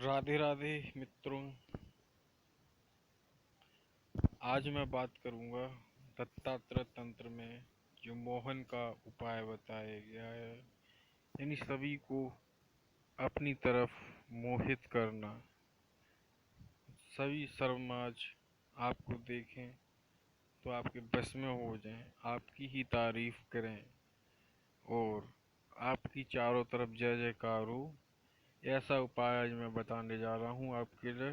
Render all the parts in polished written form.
राधे राधे मित्रों। आज मैं बात करूंगा दत्तात्रेय तंत्र में जो मोहन का उपाय बताया गया है, यानी सभी को अपनी तरफ मोहित करना। सभी समाज आपको देखें तो आपके बस में हो जाएं, आपकी ही तारीफ करें और आपकी चारों तरफ जय जयकार हो। ऐसा उपाय आज मैं बताने जा रहा हूँ आपके लिए।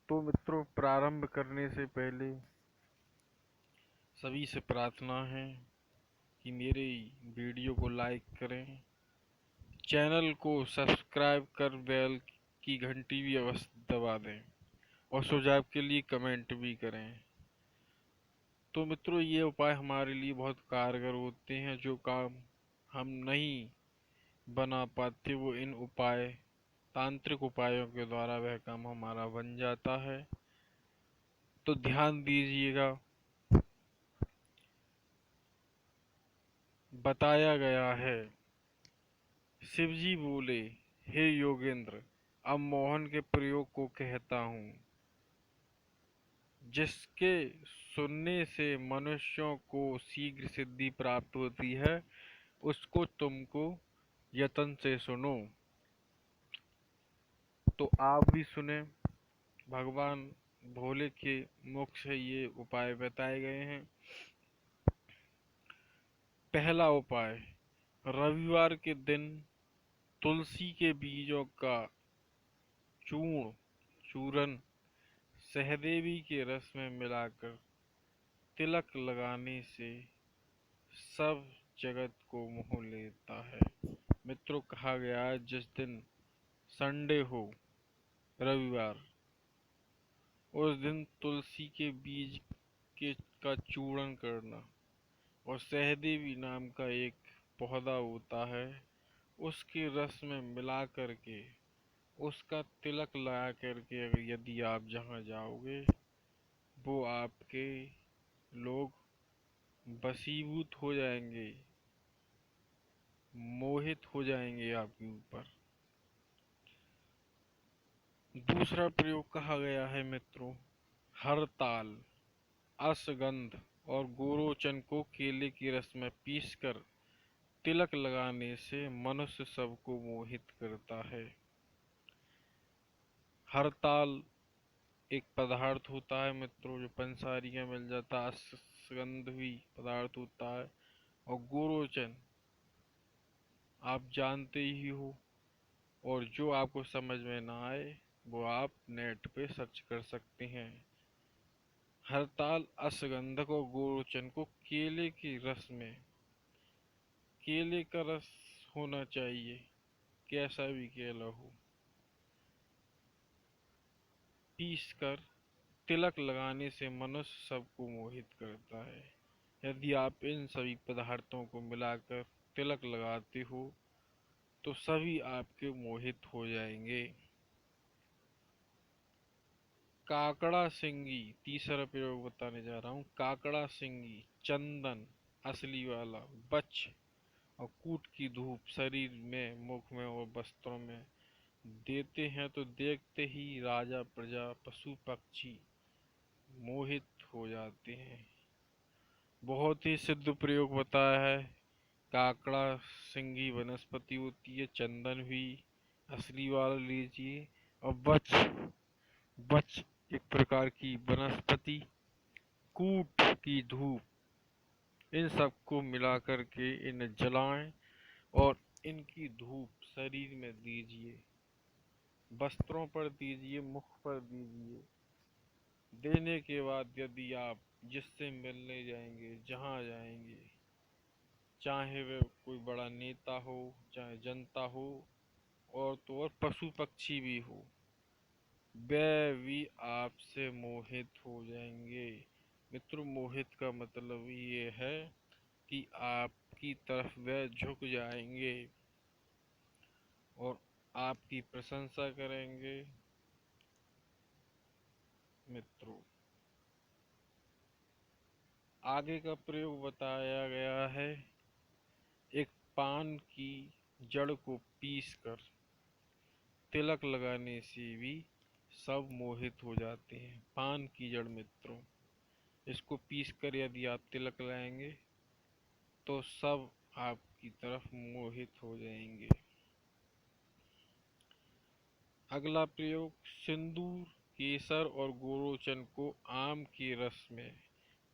तो मित्रों, प्रारंभ करने से पहले सभी से प्रार्थना है कि मेरे वीडियो को लाइक करें, चैनल को सब्सक्राइब कर बेल की घंटी भी अवश्य दबा दें और सुझाव के लिए कमेंट भी करें। तो मित्रों, ये उपाय हमारे लिए बहुत कारगर होते हैं। जो काम हम नहीं बना पाते वो इन तांत्रिक उपायों के द्वारा वह काम हमारा बन जाता है। तो ध्यान दीजिएगा। बताया गया है, शिवजी बोले, हे योगेंद्र, अब मोहन के प्रयोग को कहता हूँ, जिसके सुनने से मनुष्यों को शीघ्र सिद्धि प्राप्त होती है, उसको तुमको यत्न से सुनो। तो आप भी सुने। भगवान भोले के मुख से ये उपाय बताए गए हैं। पहला उपाय, रविवार के दिन तुलसी के बीजों का चूरन सहदेवी के रस में मिलाकर तिलक लगाने से सब जगत को मोह लेता है। मित्रों, कहा गया है जिस दिन संडे हो, रविवार, उस दिन तुलसी के बीज के का चूर्ण करना और सहदेवी नाम का एक पौधा होता है, उसके रस में मिला करके उसका तिलक लगा करके अगर यदि आप जहाँ जाओगे, वो आपके लोग वशीभूत हो जाएंगे, मोहित हो जाएंगे आपके ऊपर। दूसरा प्रयोग कहा गया है मित्रों, हरताल, अश्वगंध और गोरोचन को केले के रस में पीसकर तिलक लगाने से मनुष्य सबको मोहित करता है। हरताल एक पदार्थ होता है मित्रों, जो पंसारी का मिल जाता है। अश्वगंध भी पदार्थ होता है और गोरोचन आप जानते ही हो। और जो आपको समझ में ना आए वो आप नेट पे सर्च कर सकते हैं। हरताल, अश्वगंधक और गोरोचन को केले के रस में, केले का रस होना चाहिए, कैसा भी केला हो, पीस कर तिलक लगाने से मनुष्य सबको मोहित करता है। यदि आप इन सभी पदार्थों को मिलाकर तिलक लगाते हो तो सभी आपके मोहित हो जाएंगे। काकड़ा सिंगी, तीसरा प्रयोग बताने जा रहा हूँ। काकड़ा सिंगी, चंदन असली वाला, बच और कूट की धूप शरीर में, मुख में और वस्त्रों में देते हैं तो देखते ही राजा, प्रजा, पशु पक्षी मोहित हो जाते हैं। बहुत ही सिद्ध प्रयोग बताया है। काकड़ा सिंगी वनस्पति होती है, चंदन भी असली वाला लीजिए, और बच, बच एक प्रकार की वनस्पति, कूट की धूप, इन सबको मिला करके इन्हें जलाएं और इनकी धूप शरीर में दीजिए, वस्त्रों पर दीजिए, मुख पर दीजिए। देने के बाद यदि आप जिससे मिलने जाएंगे, जहाँ जाएंगे, चाहे वह कोई बड़ा नेता हो, चाहे जनता हो, और तो और पशु पक्षी भी हो, वे भी आपसे मोहित हो जाएंगे। मित्रों, मोहित का मतलब ये है कि आपकी तरफ वे झुक जाएंगे और आपकी प्रशंसा करेंगे। मित्रों, आगे का प्रयोग बताया गया है, एक पान की जड़ को पीस कर तिलक लगाने से भी सब मोहित हो जाते हैं। पान की जड़ मित्रों, इसको पीस कर यदि आप तिलक लगाएंगे तो सब आपकी तरफ मोहित हो जाएंगे। अगला प्रयोग, सिंदूर, केसर और गोरोचन को आम के रस में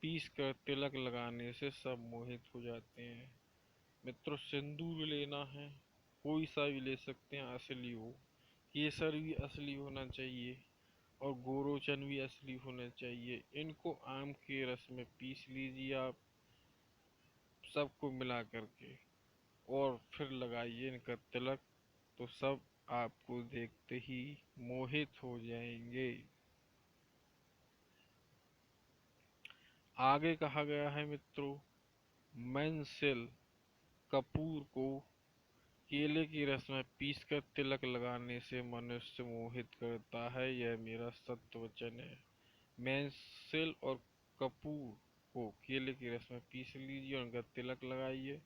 पीस कर तिलक लगाने से सब मोहित हो जाते हैं। मित्रों, सिंदूर लेना है, कोई सा भी ले सकते हैं, असली हो। केसर भी असली होना चाहिए और गोरोचन भी असली होना चाहिए। इनको आम के रस में पीस लीजिए आप, सबको मिला करके, और फिर लगाइए इनका तिलक, तो सब आपको देखते ही मोहित हो जाएंगे। आगे कहा गया है मित्रों, मेंसिल कपूर को केले की रस में पीसकर तिलक लगाने से मनुष्य मोहित करता है, यह मेरा सत्य वचन है। मेंसिल और कपूर को केले की रस में पीस लीजिए और उनका तिलक लगाइए,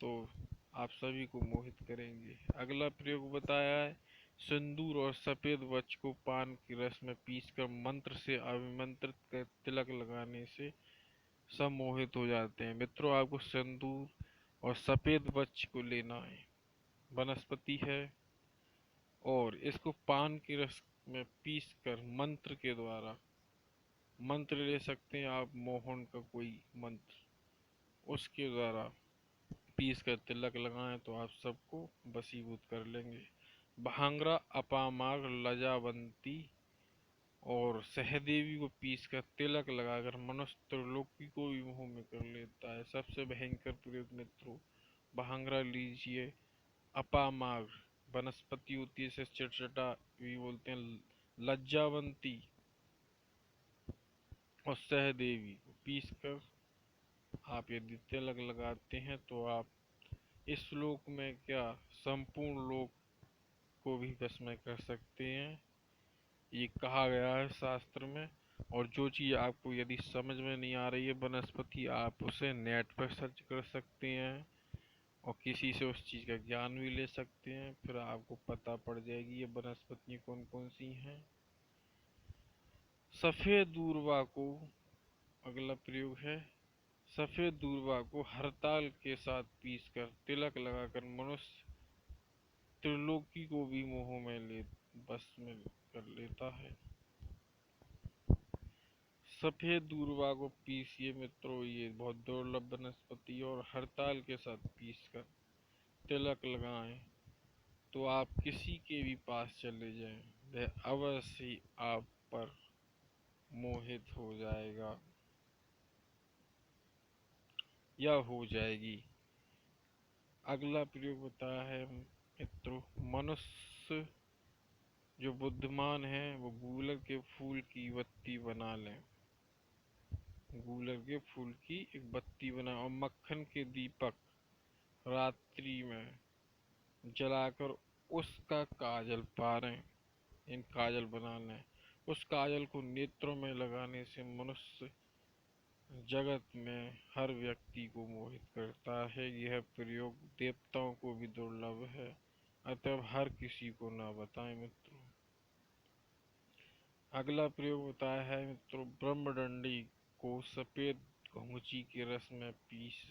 तो आप सभी को मोहित करेंगे। अगला प्रयोग बताया है, सिंदूर और सफेद वच को पान की रस में पीसकर मंत्र से अभिमंत्रित कर तिलक लगाने से सब मोहित हो जाते हैं। मित्रों, आपको सिंदूर और सफेद वच को लेना है, वनस्पति है, और इसको पान की रस में पीसकर मंत्र के द्वारा, मंत्र ले सकते हैं आप, मोहन का कोई मंत्र, उसके द्वारा पीस कर तिलक लगाएं तो आप सबको वशीभूत कर लेंगे। भांगरा, अपामार्ग, लजावंती और सहदेवी को पीसकर तिलक लगाकर मनुष्य त्रिलोकी को भी मुंह में कर लेता है। सबसे भयंकर प्रयोग मित्रों, भांगरा लीजिए, अपामार्ग वनस्पति होती है, इसे चिटचिटा भी बोलते हैं, लज्जावंती और सहदेवी को पीसकर आप यदि तिलक लगाते हैं तो आप इस लोक में क्या, संपूर्ण लोक को भी वश कर सकते हैं, ये कहा गया है शास्त्र में। और जो चीज़ आपको यदि समझ में नहीं आ रही है वनस्पति, आप उसे नेट पर सर्च कर सकते हैं और किसी से उस चीज़ का ज्ञान भी ले सकते हैं, फिर आपको पता पड़ जाएगी ये वनस्पति कौन कौन सी हैं। सफ़ेद दूर्वा को, अगला प्रयोग है, सफ़ेद दूर्वा को हरताल के साथ पीसकर तिलक लगाकर मनुष्य त्रिलोकी को भी मोह में ले, बस में कर लेता है। सफेद दूर्वा को पीसिए मित्रों, ये बहुत दुर्लभ वनस्पति, और हरताल के साथ पीसकर तिलक लगाएं तो आप किसी के भी पास चले जाएं, वह अवश्य ही आप पर मोहित हो जाएगा या हो जाएगी। अगला प्रयोग बताया है मित्रों, मनुष्य जो बुद्धिमान है वो गूलर के फूल की बत्ती बना लें, गूलर के फूल की एक बत्ती बना और मक्खन के दीपक रात्रि में जलाकर उसका काजल पारें, इन काजल बना लें। उस काजल को नेत्रों में लगाने से मनुष्य जगत में हर व्यक्ति को मोहित करता है। यह प्रयोग देवताओं को भी दुर्लभ है, अतः हर किसी को ना बताएं मित्रों। अगला प्रयोग बताया है मित्रों, ब्रह्मदंडी को सफेद घुंघची के रस में पीस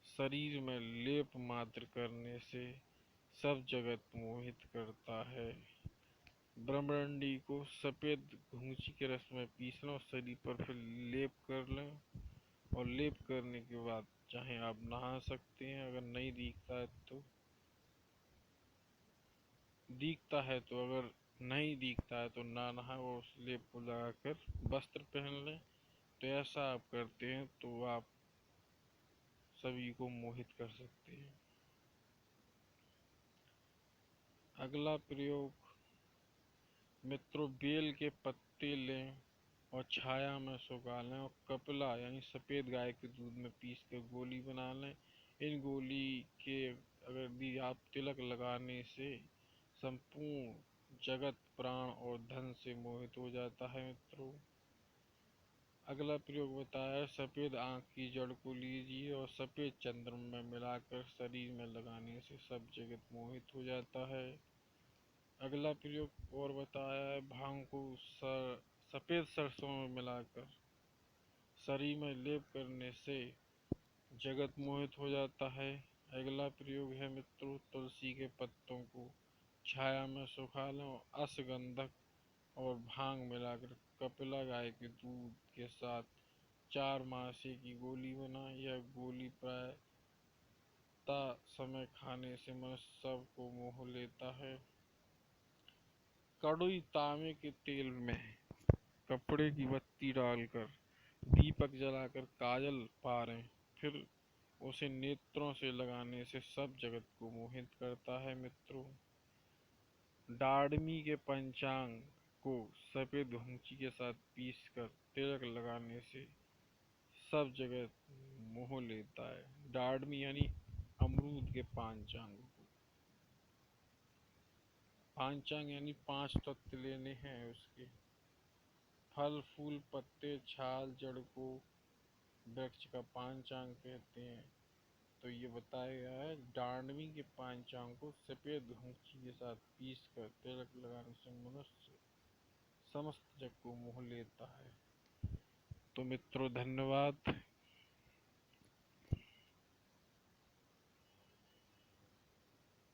शरीर में लेप मात्र करने से सब जगत मोहित करता है। ब्रह्मदंडी को सफेद घुंघची के रस में पीस लो, शरीर पर फिर लेप कर लें, और लेप करने के बाद चाहे आप नहा सकते हैं, अगर नहीं दिखता है तो, दिखता है तो, अगर नहीं दिखता है तो ना नहाए और उस लेप को लगाकर वस्त्र पहन लें। तो ऐसा आप करते हैं तो आप सभी को मोहित कर सकते हैं। अगला प्रयोग मित्रों, बेल के पत्ते लें और छाया में सुखा लें और कपिला यानी सफ़ेद गाय के दूध में पीस कर गोली बना लें। इन गोली के अगर भी आप तिलक लगाने से संपूर्ण जगत प्राण और धन से मोहित हो जाता है मित्रों। अगला प्रयोग बताया सफेद आंख की जड़ को लीजिए और सफेद चंद्रमा में मिलाकर शरीर में लगाने से सब जगत मोहित हो जाता है। अगला प्रयोग और बताया है भांग को सफेद सरसों में मिलाकर शरीर में लेप करने से जगत मोहित हो जाता है। अगला प्रयोग है मित्रों तुलसी के पत्तों को छाया में सुखा लें और अश्वगंधक और भांग मिलाकर कपिला गाय के दूध के साथ 4 मासे की गोली बनाएं। यह गोली प्रातः समय खाने से मनुष्य सबको मोह लेता है। कड़ुई तांबे के तेल में कपड़े की बत्ती डालकर दीपक जलाकर काजल पारें, फिर उसे नेत्रों से लगाने से सब जगत को मोहित करता है। मित्रों, डाढ़मी के पंचांग को सफेद घुंची के साथ पीसकर तिलक लगाने से सब जगह मोह लेता है। डाढ़मी यानी अमरूद के पांचांग को, पांचांग यानी 5 तत्व लेने हैं उसके, फल फूल पत्ते छाल जड़ को वृक्ष का पांचांग कहते हैं। तो ये बताया गया है डांडवी के पांचांग को सफेद घुंची के साथ पीस कर तिलक लगाने से मनुष्य समस्त जग को मोह लेता है। तो मित्रों धन्यवाद।